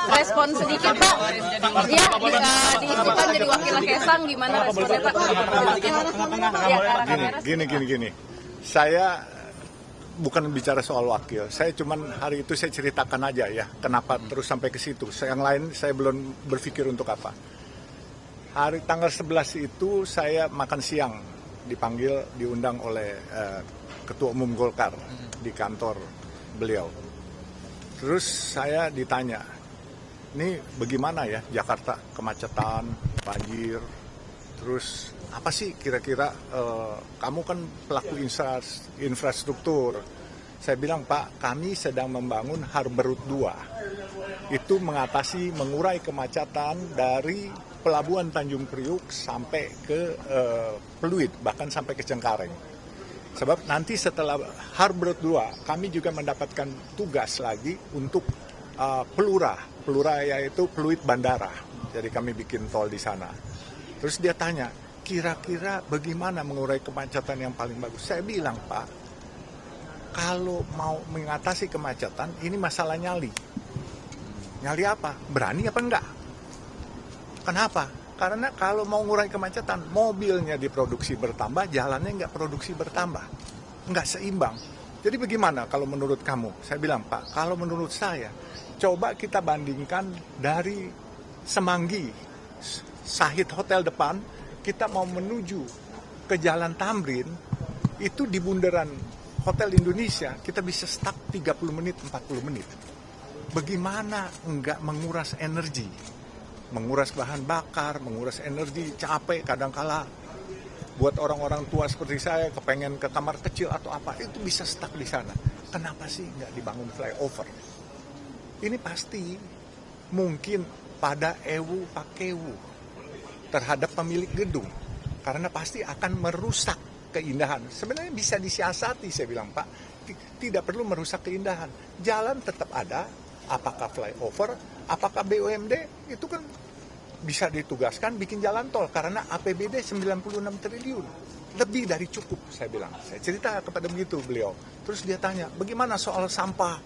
respon sedikit Pak. Ya, diisikan jadi wakil Kaisang, gimana responnya Pak? Ya, arah kamera. Gini. Saya bukan bicara soal wakil. Saya cuman hari itu saya ceritakan aja ya, kenapa terus sampai ke situ. Yang lain saya belum berpikir untuk apa. Hari tanggal 11 itu saya makan siang, diundang oleh Ketua Umum Golkar di kantor beliau. Terus saya ditanya, ini bagaimana ya Jakarta, kemacetan, banjir, terus apa sih kira-kira, kamu kan pelaku infrastruktur. Saya bilang, Pak, kami sedang membangun Harbor Route 2. Itu mengurai kemacetan dari Pelabuhan Tanjung Priuk sampai ke Pluit, bahkan sampai ke Cengkareng. Sebab nanti setelah Harbor Route 2, kami juga mendapatkan tugas lagi untuk Pelura yaitu Pluit Bandara. Jadi kami bikin tol di sana. Terus dia tanya, kira-kira bagaimana mengurai kemacetan yang paling bagus? Saya bilang, Pak, kalau mau mengatasi kemacetan, ini masalah nyali. Nyali apa? Berani apa enggak? Kenapa? Karena kalau mau mengurai kemacetan, mobilnya diproduksi bertambah, jalannya nggak produksi bertambah. Nggak seimbang. Jadi bagaimana kalau menurut kamu? Saya bilang, Pak, kalau menurut saya, coba kita bandingkan dari Semanggi, Sahid Hotel depan, kita mau menuju ke Jalan Tamrin, itu di bundaran Hotel Indonesia, kita bisa stuck 30 menit, 40 menit. Bagaimana nggak menguras energi? Menguras bahan bakar, menguras energi, capek kadangkala. Buat orang-orang tua seperti saya, kepengen ke kamar kecil atau apa, itu bisa stuck di sana. Kenapa sih nggak dibangun flyover? Ini pasti mungkin pada ewu pakewu terhadap pemilik gedung. Karena pasti akan merusak keindahan. Sebenarnya bisa disiasati, saya bilang, Pak. Tidak perlu merusak keindahan. Jalan tetap ada, apakah flyover, apakah BUMD, itu kan bisa ditugaskan bikin jalan tol karena APBD 96 triliun. Lebih dari cukup, saya bilang. Saya cerita kepada begitu beliau. Terus dia tanya, bagaimana soal sampah?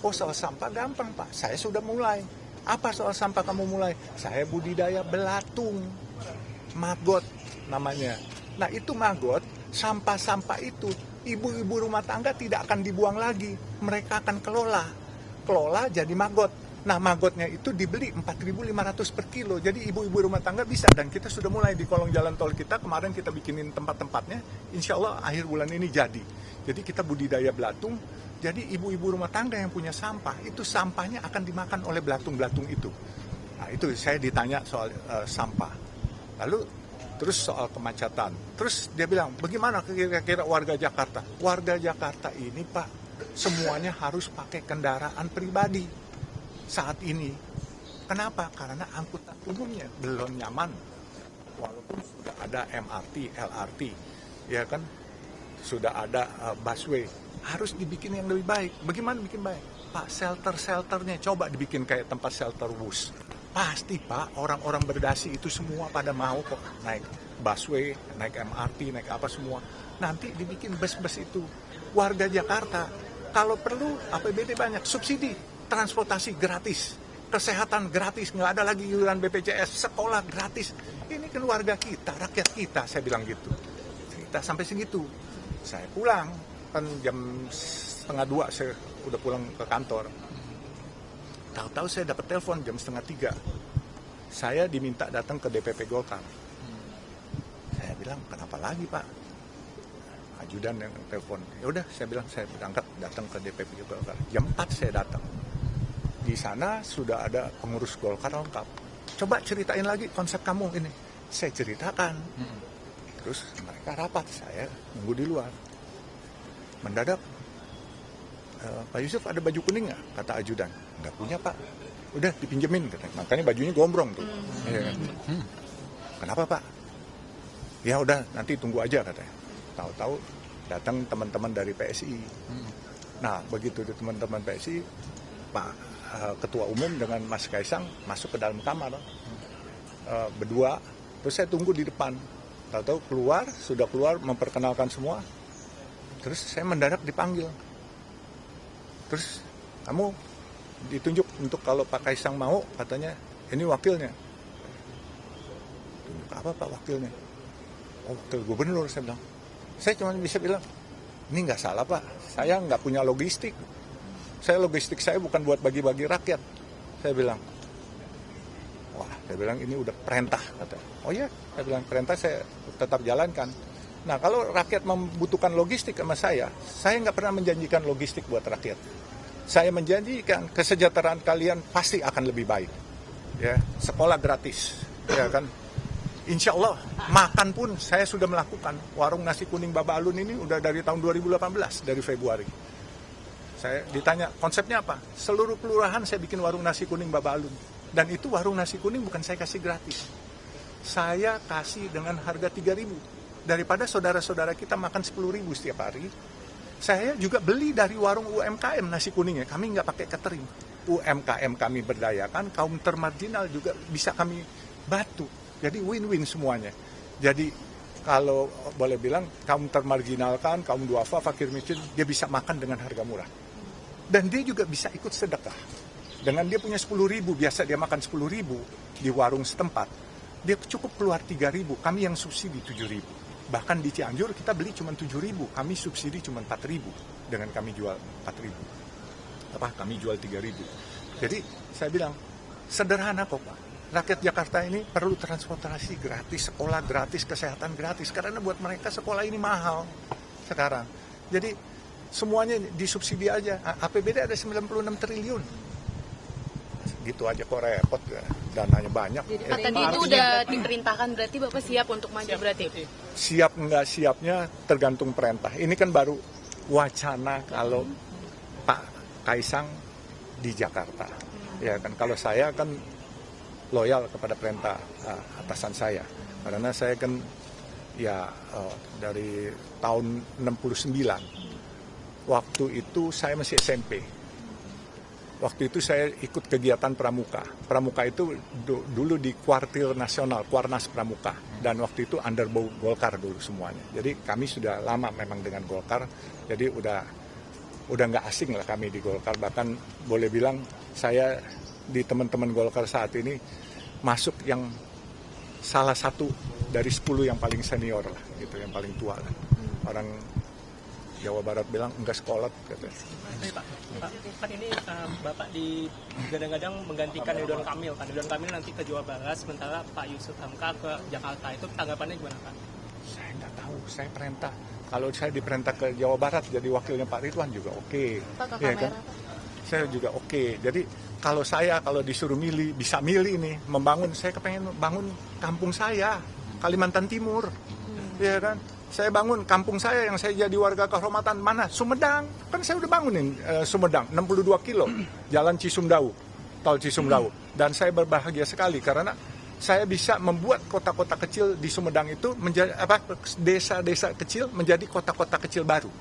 Oh, soal sampah gampang, Pak. Saya sudah mulai. Apa soal sampah kamu mulai? Saya budidaya belatung. Maggot namanya. Nah, itu maggot, sampah-sampah itu ibu-ibu rumah tangga tidak akan dibuang lagi. Mereka akan kelola jadi maggot. Nah, maggotnya itu dibeli 4.500 per kilo. Jadi ibu-ibu rumah tangga bisa. Dan kita sudah mulai di kolong jalan tol kita. Kemarin kita bikinin tempat-tempatnya. Insya Allah akhir bulan ini jadi. Jadi kita budidaya belatung. Jadi ibu-ibu rumah tangga yang punya sampah, itu sampahnya akan dimakan oleh belatung-belatung itu. Nah, itu saya ditanya soal sampah. Lalu terus soal kemacetan. Terus dia bilang, bagaimana kira-kira warga Jakarta? Warga Jakarta ini, Pak, semuanya harus pakai kendaraan pribadi saat ini. Kenapa? Karena angkutan umumnya belum nyaman. Walaupun sudah ada MRT, LRT, ya kan, sudah ada busway, harus dibikin yang lebih baik. Bagaimana bikin baik? Pak, shelter-shelternya coba dibikin kayak tempat shelter bus. Pasti, Pak, orang-orang berdasi itu semua pada mau kok naik busway, naik MRT, naik apa semua. Nanti dibikin bus-bus itu. Warga Jakarta, kalau perlu APBD banyak, subsidi, transportasi gratis, kesehatan gratis, nggak ada lagi iuran BPJS, sekolah gratis. Ini kan warga kita, rakyat kita, saya bilang gitu. Kita sampai segitu. Saya pulang, kan jam 1:30 saya udah pulang ke kantor. Tahu-tahu saya dapat telepon jam 2:30. Saya diminta datang ke DPP Golkar. Saya bilang, kenapa lagi, Pak? Ajudan yang telepon. Ya udah, saya bilang saya berangkat datang ke DPP Golkar. Jam 4 saya datang. Di sana sudah ada pengurus Golkar lengkap. Coba ceritain lagi konsep kamu ini. Saya ceritakan. Terus mereka rapat, saya nunggu di luar. Mendadak, Pak Yusuf ada baju kuning nggak? Kata ajudan. Nggak punya, Pak. Udah dipinjemin, katanya. Makanya bajunya gombrong tuh. Ya, kan? Kenapa, Pak? Ya udah, nanti tunggu aja, katanya. Tahu-tahu datang teman-teman dari PSI. Nah, begitu teman-teman PSI, Pak Ketua Umum dengan Mas Kaisang masuk ke dalam kamar, berdua. Terus saya tunggu di depan. Tahu-tahu sudah keluar memperkenalkan semua. Terus saya mendadak dipanggil. Terus kamu ditunjuk untuk kalau Pak Kaisang mau, katanya ini wakilnya. Tunjuk apa Pak wakilnya? Oh, wakil gubernur, saya bilang. Saya cuma bisa bilang, ini nggak salah Pak, saya nggak punya logistik. Logistik saya bukan buat bagi-bagi rakyat. Saya bilang, wah, saya bilang ini udah perintah. Kata. Oh iya, saya bilang perintah saya tetap jalankan. Nah, kalau rakyat membutuhkan logistik sama saya nggak pernah menjanjikan logistik buat rakyat. Saya menjanjikan kesejahteraan kalian pasti akan lebih baik. Ya, sekolah gratis, ya kan. Insya Allah, makan pun saya sudah melakukan. Warung nasi kuning Baba Alun ini udah dari tahun 2018, dari Februari. Saya ditanya, konsepnya apa? Seluruh kelurahan saya bikin warung nasi kuning Baba Alun. Dan itu warung nasi kuning bukan saya kasih gratis. Saya kasih dengan harga 3.000. Daripada saudara-saudara kita makan 10.000 setiap hari, saya juga beli dari warung UMKM nasi kuningnya. Kami nggak pakai catering. UMKM kami berdayakan, kaum termarginal juga bisa kami bantu. Jadi win-win semuanya. Jadi kalau boleh bilang kaum termarginalkan, kaum duafa, fakir miskin, dia bisa makan dengan harga murah. Dan dia juga bisa ikut sedekah. Dengan dia punya 10.000, biasa dia makan 10.000 di warung setempat. Dia cukup keluar 3.000, kami yang subsidi 7.000. Bahkan di Cianjur kita beli cuma 7.000, kami subsidi cuma 4.000 dengan kami jual 4.000. Kami jual 3.000. Jadi saya bilang, sederhana kok Pak. Rakyat Jakarta ini perlu transportasi gratis, sekolah gratis, kesehatan gratis. Karena buat mereka sekolah ini mahal sekarang. Jadi semuanya disubsidi aja. APBD ada 96 triliun. Gitu aja kok repot, dananya banyak. Jadi tadi itu udah diperintahkan, berarti Bapak siap untuk maju berarti? Siap nggak siapnya tergantung perintah. Ini kan baru wacana kalau Pak Kaisang di Jakarta. Ya kan, kalau saya kan loyal kepada perintah atasan saya. Karena saya kan dari tahun 69. Waktu itu saya masih SMP. Waktu itu saya ikut kegiatan Pramuka. Pramuka itu dulu di Kuartil Nasional, Kuarnas Pramuka. Dan waktu itu under Golkar dulu semuanya. Jadi kami sudah lama memang dengan Golkar. Jadi udah nggak asing lah kami di Golkar. Bahkan boleh bilang saya di teman-teman Golkar saat ini masuk yang salah satu dari 10 yang paling senior lah, gitu, yang paling tua lah. Orang Jawa Barat bilang enggak sekolah katanya. Pak ini Bapak kadang-kadang menggantikan Ridwan Kamil. Kan Ridwan Kamil nanti ke Jawa Barat, sementara Pak Yusuf Hamka ke Jakarta. Itu tanggapannya gimana Pak? Saya nggak tahu, saya perintah. Kalau saya diperintah ke Jawa Barat jadi wakilnya Pak Ridwan juga oke. Ya kan? Saya juga oke. Jadi kalau disuruh milih, bisa milih nih, membangun. Saya kepengen bangun kampung saya, Kalimantan Timur. Ya kan? Saya bangun kampung saya yang saya jadi warga kehormatan mana? Sumedang. Kan saya udah bangunin Sumedang, 62 kilo. Jalan Cisumdawu, tol Cisumdawu. Dan saya berbahagia sekali karena saya bisa membuat kota-kota kecil di Sumedang itu menjadi desa-desa kecil menjadi kota-kota kecil baru.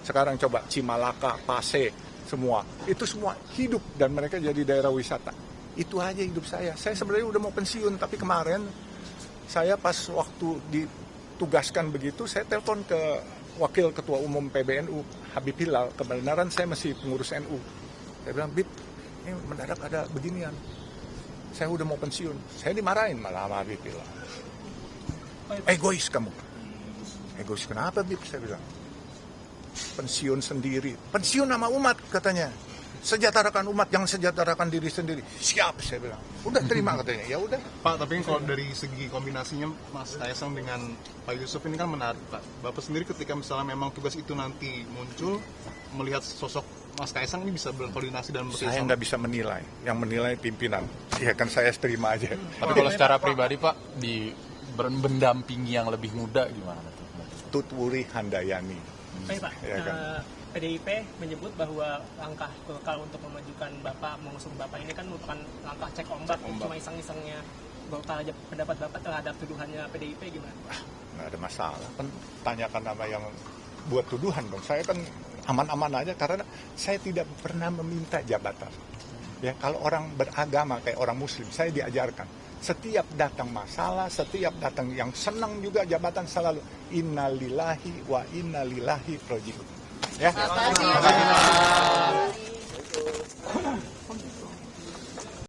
Sekarang coba Cimalaka, Pase, semua. Itu semua hidup dan mereka jadi daerah wisata. Itu aja hidup saya. Saya sebenarnya udah mau pensiun, tapi kemarin saya pas waktu ditugaskan begitu, saya telepon ke Wakil Ketua Umum PBNU, Habib Hilal, kebenaran saya masih pengurus NU. Saya bilang, Bib, ini mendadak ada beginian. Saya udah mau pensiun. Saya dimarahin malah sama Habib Hilal. Egois kamu. Egois kenapa, Bib? Saya bilang. Pensiun sendiri. Pensiun sama umat, katanya. Sejahterakan umat, jangan sejahterakan diri sendiri. Siap, saya bilang. Udah terima katanya. Ya udah. Pak, tapi kalau dari segi kombinasinya Mas Kaisang dengan Pak Yusuf ini kan menarik, Pak. Bapak sendiri ketika misalnya memang tugas itu nanti muncul, melihat sosok Mas Kaisang ini bisa berkoordinasi dan bekerjasama. Saya nggak bisa menilai. Yang menilai pimpinan. Ya kan saya terima aja. Tapi kalau secara pribadi Pak, di mendampingi yang lebih muda gimana? Tutwuri Handayani. Baik Pak, Ya kan? PDIP menyebut bahwa langkah Golkar untuk memajukan Bapak, mengusung Bapak ini kan merupakan langkah cek ombak. Cuma iseng-isengnya Golkar aja. Pendapat Bapak terhadap tuduhannya PDIP gimana? Nggak ada masalah. Kan tanyakan nama yang buat tuduhan dong. Saya kan aman-aman aja karena saya tidak pernah meminta jabatan. Ya, kalau orang beragama kayak orang Muslim, saya diajarkan. Setiap datang masalah, setiap datang yang senang juga jabatan selalu innalillahi wa innalillahi rojiun. Ya. Terima kasih.